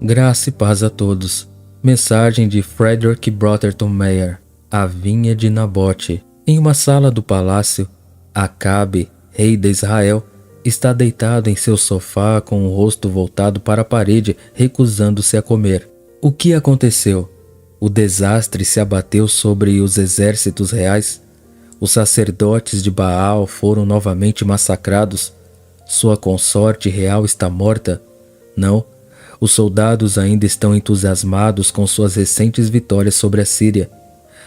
Graça e paz a todos. Mensagem de Frederick Brotherton Meyer. A vinha de Nabote. Em uma sala do palácio, Acabe, rei de Israel, está deitado em seu sofá com o rosto voltado para a parede, recusando-se a comer. O que aconteceu? O desastre se abateu sobre os exércitos reais? Os sacerdotes de Baal foram novamente massacrados? Sua consorte real está morta? Não. Os soldados ainda estão entusiasmados com suas recentes vitórias sobre a Síria.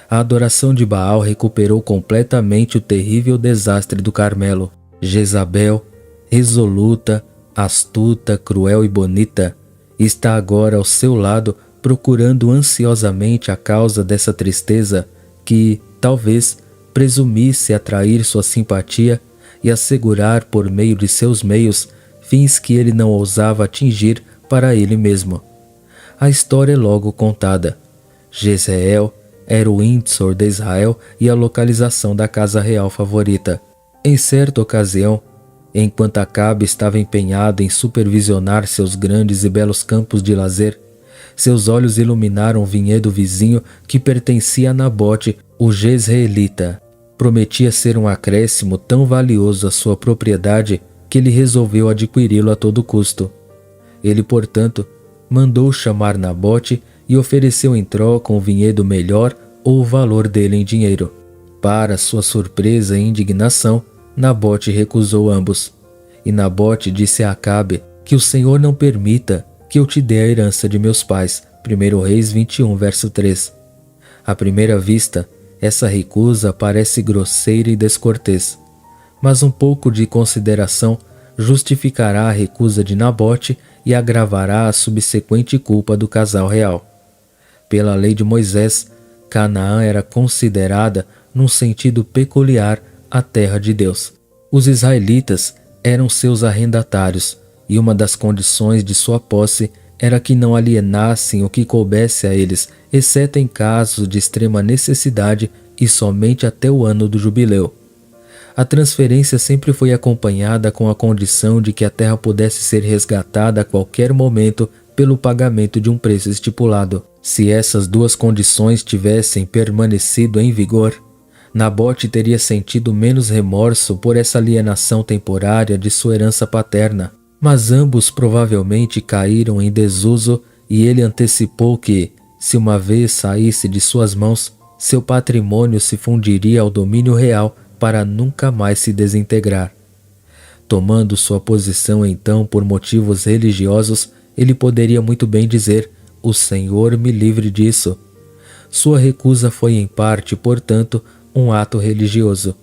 A adoração de Baal recuperou completamente o terrível desastre do Carmelo. Jezabel, resoluta, astuta, cruel e bonita, está agora ao seu lado procurando ansiosamente a causa dessa tristeza que, talvez, presumisse atrair sua simpatia e assegurar por meio de seus meios fins que ele não ousava atingir para ele mesmo. A história é logo contada. Jezreel era o Windsor de Israel e a localização da casa real favorita. Em certa ocasião, enquanto Acabe estava empenhado em supervisionar seus grandes e belos campos de lazer, seus olhos iluminaram um vinhedo vizinho que pertencia a Nabote, o jezreelita. Prometia ser um acréscimo tão valioso à sua propriedade que ele resolveu adquiri-lo a todo custo. Ele, portanto, mandou chamar Nabote e ofereceu em troca um vinhedo melhor ou o valor dele em dinheiro. Para sua surpresa e indignação, Nabote recusou ambos. E Nabote disse a Acabe que o Senhor não permita que eu te dê a herança de meus pais. 1 Reis 21, verso 3. À primeira vista, essa recusa parece grosseira e descortês. Mas um pouco de consideração justificará a recusa de Nabote e agravará a subsequente culpa do casal real. Pela lei de Moisés, Canaã era considerada, num sentido peculiar, a terra de Deus. Os israelitas eram seus arrendatários, e uma das condições de sua posse era que não alienassem o que coubesse a eles, exceto em casos de extrema necessidade e somente até o ano do jubileu. A transferência sempre foi acompanhada com a condição de que a terra pudesse ser resgatada a qualquer momento pelo pagamento de um preço estipulado. Se essas duas condições tivessem permanecido em vigor, Nabote teria sentido menos remorso por essa alienação temporária de sua herança paterna, mas ambos provavelmente caíram em desuso e ele antecipou que, se uma vez saísse de suas mãos, seu patrimônio se fundiria ao domínio real para nunca mais se desintegrar. Tomando sua posição então por motivos religiosos, ele poderia muito bem dizer: "O Senhor me livre disso". Sua recusa foi em parte, portanto, um ato religioso,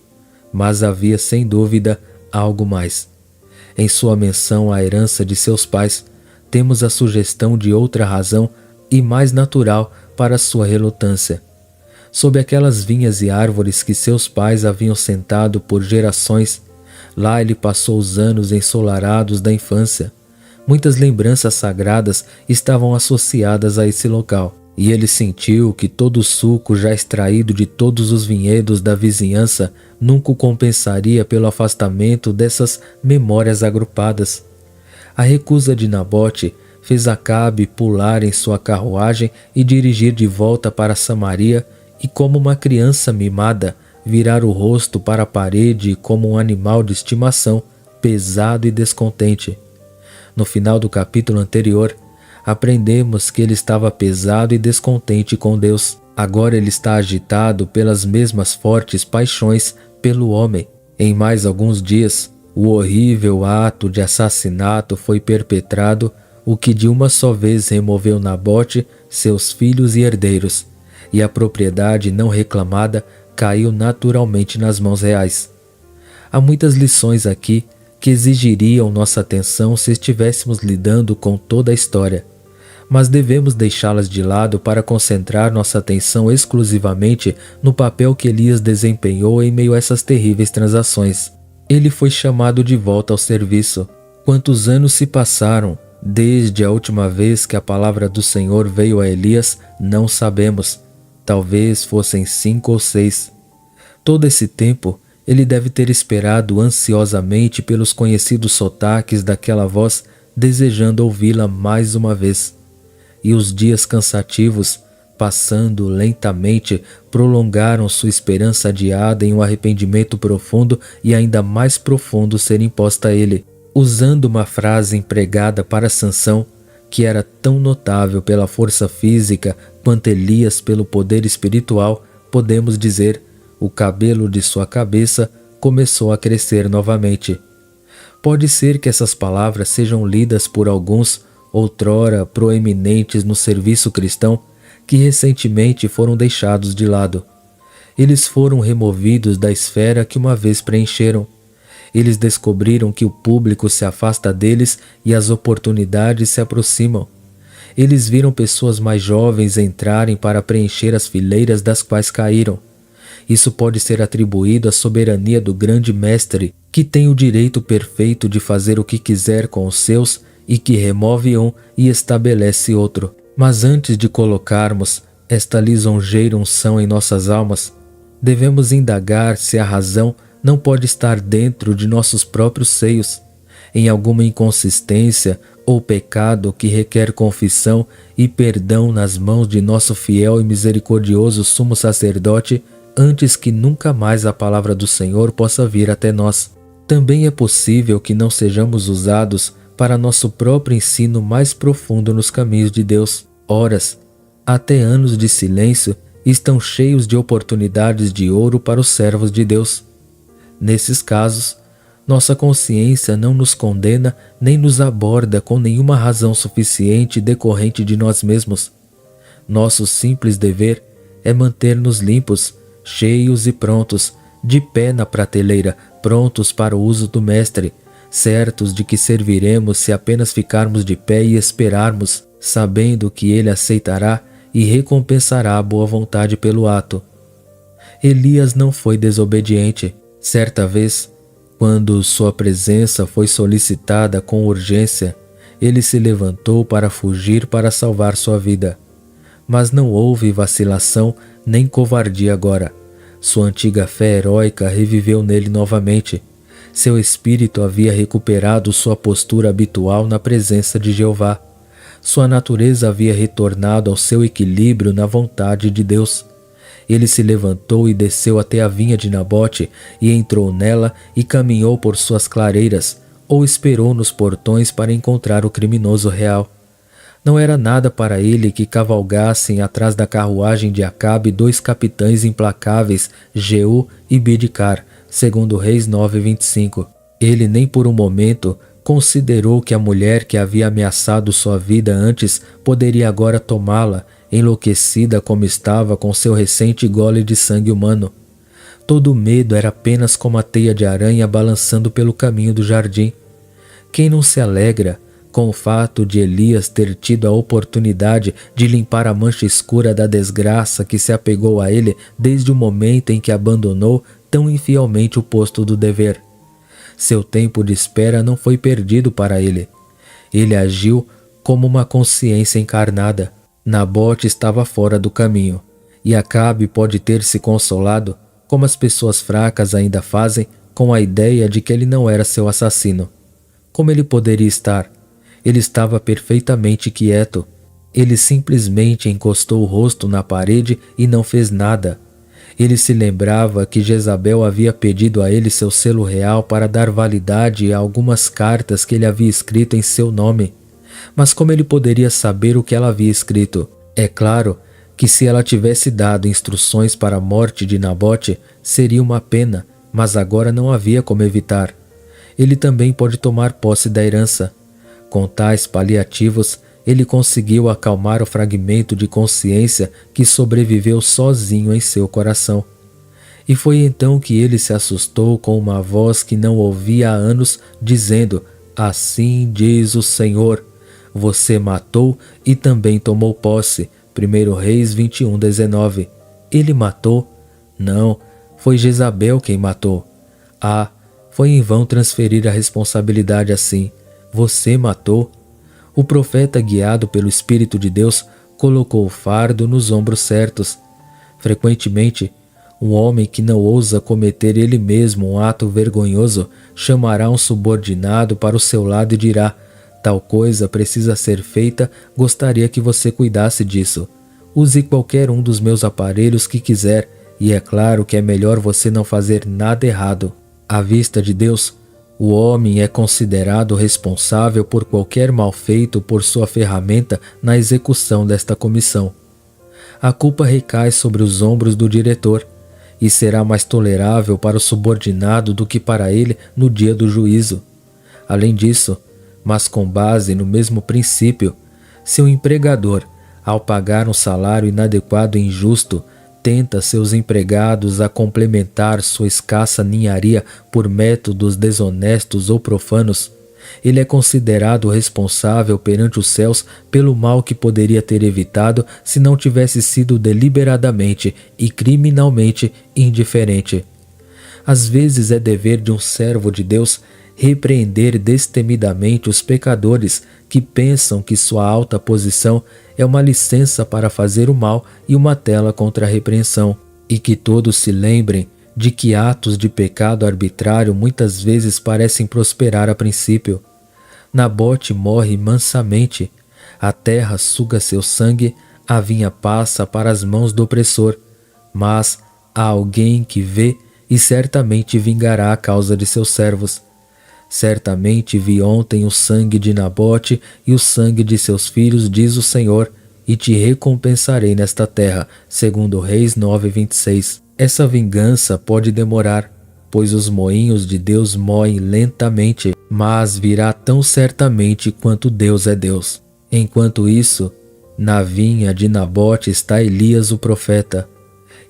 mas havia sem dúvida algo mais. Em sua menção à herança de seus pais, temos a sugestão de outra razão e mais natural para sua relutância. Sob aquelas vinhas e árvores que seus pais haviam sentado por gerações, lá ele passou os anos ensolarados da infância. Muitas lembranças sagradas estavam associadas a esse local, e ele sentiu que todo o suco já extraído de todos os vinhedos da vizinhança nunca o compensaria pelo afastamento dessas memórias agrupadas. A recusa de Nabote fez Acabe pular em sua carruagem e dirigir de volta para Samaria, e como uma criança mimada, virar o rosto para a parede como um animal de estimação, pesado e descontente. No final do capítulo anterior, aprendemos que ele estava pesado e descontente com Deus. Agora ele está agitado pelas mesmas fortes paixões pelo homem. Em mais alguns dias, o horrível ato de assassinato foi perpetrado, o que de uma só vez removeu Nabote, seus filhos e herdeiros, e a propriedade não reclamada caiu naturalmente nas mãos reais. Há muitas lições aqui que exigiriam nossa atenção se estivéssemos lidando com toda a história, mas devemos deixá-las de lado para concentrar nossa atenção exclusivamente no papel que Elias desempenhou em meio a essas terríveis transações. Ele foi chamado de volta ao serviço. Quantos anos se passaram desde a última vez que a palavra do Senhor veio a Elias, não sabemos. Talvez fossem 5 ou 6. Todo esse tempo, ele deve ter esperado ansiosamente pelos conhecidos sotaques daquela voz, desejando ouvi-la mais uma vez. e os dias cansativos, passando lentamente, prolongaram sua esperança adiada em um arrependimento profundo e ainda mais profundo ser imposta a ele. Usando uma frase empregada para Sansão, que era tão notável pela força física quanto Elias pelo poder espiritual, podemos dizer: o cabelo de sua cabeça começou a crescer novamente. Pode ser que essas palavras sejam lidas por alguns, outrora proeminentes no serviço cristão, que recentemente foram deixados de lado. Eles foram removidos da esfera que uma vez preencheram. Eles descobriram que o público se afasta deles e as oportunidades se aproximam. Eles viram pessoas mais jovens entrarem para preencher as fileiras das quais caíram. Isso pode ser atribuído à soberania do grande mestre, que tem o direito perfeito de fazer o que quiser com os seus e que remove um e estabelece outro. Mas antes de colocarmos esta lisonjeira unção em nossas almas, devemos indagar se a razão não pode estar dentro de nossos próprios seios, em alguma inconsistência ou pecado que requer confissão e perdão nas mãos de nosso fiel e misericordioso sumo sacerdote, antes que nunca mais a palavra do Senhor possa vir até nós. Também é possível que não sejamos usados para nosso próprio ensino mais profundo nos caminhos de Deus. Horas, até anos de silêncio, estão cheios de oportunidades de ouro para os servos de Deus. Nesses casos, nossa consciência não nos condena nem nos aborda com nenhuma razão suficiente decorrente de nós mesmos. Nosso simples dever é manter-nos limpos, cheios e prontos, de pé na prateleira, prontos para o uso do Mestre, certos de que serviremos se apenas ficarmos de pé e esperarmos, sabendo que Ele aceitará e recompensará a boa vontade pelo ato. Elias não foi desobediente. Certa vez, quando sua presença foi solicitada com urgência, ele se levantou para fugir para salvar sua vida. Mas não houve vacilação nem covardia agora. Sua antiga fé heróica reviveu nele novamente. Seu espírito havia recuperado sua postura habitual na presença de Jeová. Sua natureza havia retornado ao seu equilíbrio na vontade de Deus. Ele se levantou e desceu até a vinha de Nabote e entrou nela e caminhou por suas clareiras, ou esperou nos portões para encontrar o criminoso real. Não era nada para ele que cavalgassem atrás da carruagem de Acabe 2 capitães implacáveis, Jeú e Bidcar, segundo Reis 9:25. Ele nem por um momento considerou que a mulher que havia ameaçado sua vida antes poderia agora tomá-la, enlouquecida como estava com seu recente gole de sangue humano. Todo o medo era apenas como a teia de aranha balançando pelo caminho do jardim. Quem não se alegra com o fato de Elias ter tido a oportunidade de limpar a mancha escura da desgraça que se apegou a ele desde o momento em que abandonou tão infielmente o posto do dever? Seu tempo de espera não foi perdido para ele. Ele agiu como uma consciência encarnada. Nabote estava fora do caminho, e Acabe pode ter se consolado, como as pessoas fracas ainda fazem, com a ideia de que ele não era seu assassino. Como ele poderia estar? Ele estava perfeitamente quieto. Ele simplesmente encostou o rosto na parede e não fez nada. Ele se lembrava que Jezabel havia pedido a ele seu selo real para dar validade a algumas cartas que ele havia escrito em seu nome. Mas como ele poderia saber o que ela havia escrito? É claro que se ela tivesse dado instruções para a morte de Nabote, seria uma pena, mas agora não havia como evitar. Ele também pode tomar posse da herança. Com tais paliativos, ele conseguiu acalmar o fragmento de consciência que sobreviveu sozinho em seu coração. E foi então que ele se assustou com uma voz que não ouvia há anos, dizendo: "Assim diz o Senhor, você matou e também tomou posse." 1 Reis 21:19. Ele matou? Não, foi Jezabel quem matou. Ah, foi em vão transferir a responsabilidade assim. Você matou? O profeta, guiado pelo Espírito de Deus, colocou o fardo nos ombros certos. Frequentemente, um homem que não ousa cometer ele mesmo um ato vergonhoso chamará um subordinado para o seu lado e dirá: Tal coisa precisa ser feita, gostaria que você cuidasse disso. Use qualquer um dos meus aparelhos que quiser, e é claro que é melhor você não fazer nada errado. À vista de Deus, o homem é considerado responsável por qualquer mal feito por sua ferramenta na execução desta comissão. A culpa recai sobre os ombros do diretor, e será mais tolerável para o subordinado do que para ele no dia do juízo. Além disso, mas com base no mesmo princípio, se o empregador, ao pagar um salário inadequado e injusto, tenta seus empregados a complementar sua escassa ninharia por métodos desonestos ou profanos, ele é considerado responsável perante os céus pelo mal que poderia ter evitado se não tivesse sido deliberadamente e criminalmente indiferente. Às vezes é dever de um servo de Deus repreender destemidamente os pecadores que pensam que sua alta posição é uma licença para fazer o mal e uma tela contra a repreensão, e que todos se lembrem de que atos de pecado arbitrário muitas vezes parecem prosperar a princípio. Nabote morre mansamente, a terra suga seu sangue, a vinha passa para as mãos do opressor, mas há alguém que vê e certamente vingará a causa de seus servos. Certamente vi ontem o sangue de Nabote e o sangue de seus filhos, diz o Senhor, e te recompensarei nesta terra, segundo Reis 9:26. Essa vingança pode demorar, pois os moinhos de Deus moem lentamente, mas virá tão certamente quanto Deus é Deus. Enquanto isso, na vinha de Nabote está Elias o profeta,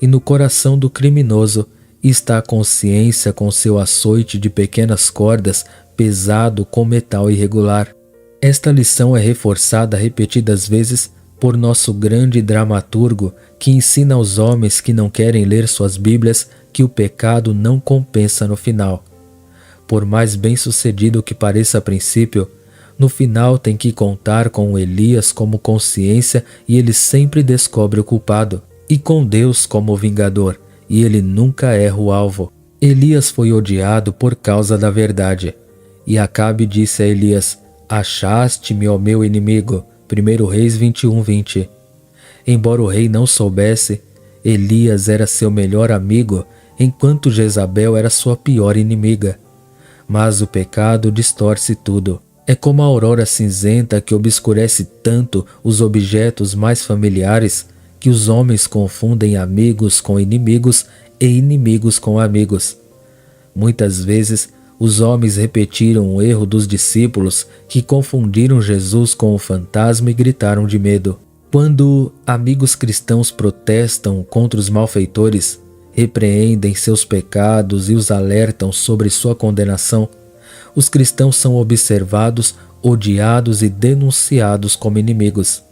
e no coração do criminoso está a consciência com seu açoite de pequenas cordas, pesado com metal irregular. Esta lição é reforçada repetidas vezes por nosso grande dramaturgo, que ensina aos homens que não querem ler suas Bíblias que o pecado não compensa no final. Por mais bem-sucedido que pareça a princípio, no final tem que contar com Elias como consciência e ele sempre descobre o culpado, e com Deus como vingador, e ele nunca erra o alvo. Elias foi odiado por causa da verdade. E Acabe disse a Elias: achaste-me, ó meu inimigo. 1 Reis 21:20. Embora o rei não soubesse, Elias era seu melhor amigo, enquanto Jezabel era sua pior inimiga. Mas o pecado distorce tudo. É como a aurora cinzenta que obscurece tanto os objetos mais familiares que os homens confundem amigos com inimigos e inimigos com amigos. Muitas vezes, os homens repetiram o erro dos discípulos que confundiram Jesus com o fantasma e gritaram de medo. Quando amigos cristãos protestam contra os malfeitores, repreendem seus pecados e os alertam sobre sua condenação, os cristãos são observados, odiados e denunciados como inimigos.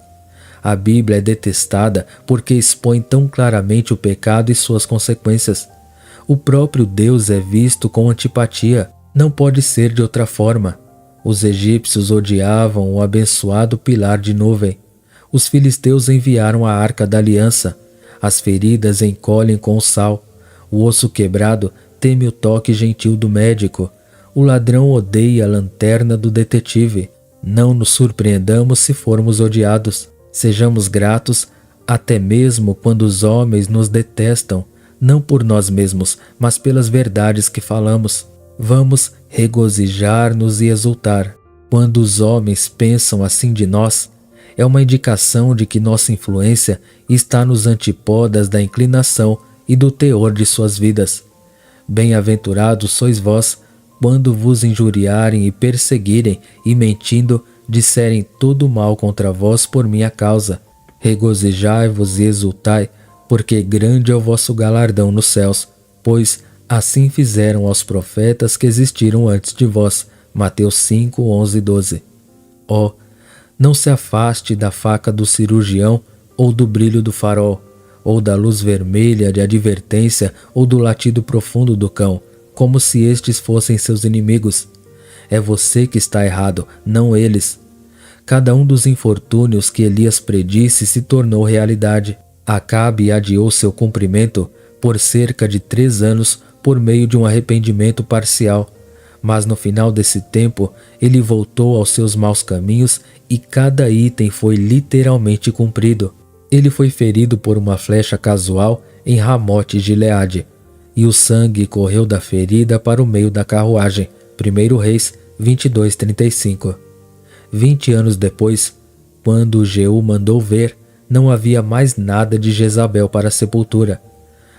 A Bíblia é detestada porque expõe tão claramente o pecado e suas consequências. O próprio Deus é visto com antipatia. Não pode ser de outra forma. Os egípcios odiavam o abençoado pilar de nuvem. Os filisteus enviaram a arca da aliança. As feridas encolhem com o sal. O osso quebrado teme o toque gentil do médico. O ladrão odeia a lanterna do detetive. Não nos surpreendamos se formos odiados. Sejamos gratos até mesmo quando os homens nos detestam, não por nós mesmos, mas pelas verdades que falamos. Vamos regozijar-nos e exultar. Quando os homens pensam assim de nós, é uma indicação de que nossa influência está nos antípodas da inclinação e do teor de suas vidas. Bem-aventurados sois vós, quando vos injuriarem e perseguirem e mentindo, disserem todo mal contra vós por minha causa. Regozijai-vos e exultai, porque grande é o vosso galardão nos céus, pois assim fizeram aos profetas que existiram antes de vós. Mateus 5, 11 e 12. Ó, não se afaste da faca do cirurgião, ou do brilho do farol, ou da luz vermelha de advertência, ou do latido profundo do cão, como se estes fossem seus inimigos. É você que está errado, não eles. Cada um dos infortúnios que Elias predisse se tornou realidade. Acabe adiou seu cumprimento por cerca de 3 anos por meio de um arrependimento parcial, Mas no final desse tempo, ele voltou aos seus maus caminhos e cada item foi literalmente cumprido. Ele foi ferido por uma flecha casual em Ramote-Gileade, e o sangue correu da ferida para o meio da carruagem. 1 Reis 22:35. 20 anos depois, quando Jeú mandou ver, não havia mais nada de Jezabel para a sepultura.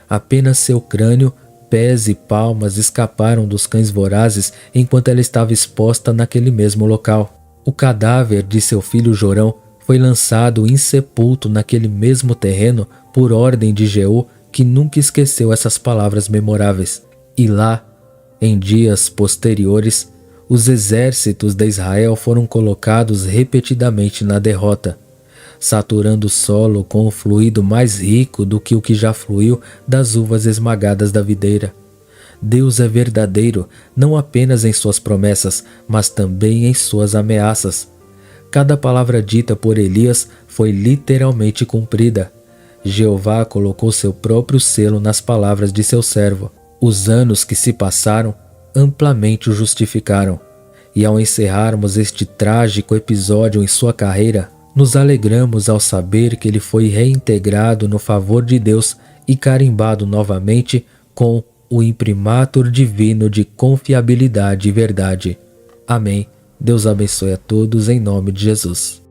Apenas seu crânio, pés e palmas escaparam dos cães vorazes enquanto ela estava exposta naquele mesmo local. O cadáver de seu filho Jorão foi lançado insepulto naquele mesmo terreno por ordem de Jeú, que nunca esqueceu essas palavras memoráveis. E lá, em dias posteriores, os exércitos de Israel foram colocados repetidamente na derrota, saturando o solo com o fluido mais rico do que o que já fluiu das uvas esmagadas da videira. Deus é verdadeiro, não apenas em suas promessas, mas também em suas ameaças. Cada palavra dita por Elias foi literalmente cumprida. Jeová colocou seu próprio selo nas palavras de seu servo. Os anos que se passaram amplamente o justificaram. E ao encerrarmos este trágico episódio em sua carreira, nos alegramos ao saber que ele foi reintegrado no favor de Deus e carimbado novamente com o imprimatur divino de confiabilidade e verdade. Amém. Deus abençoe a todos em nome de Jesus.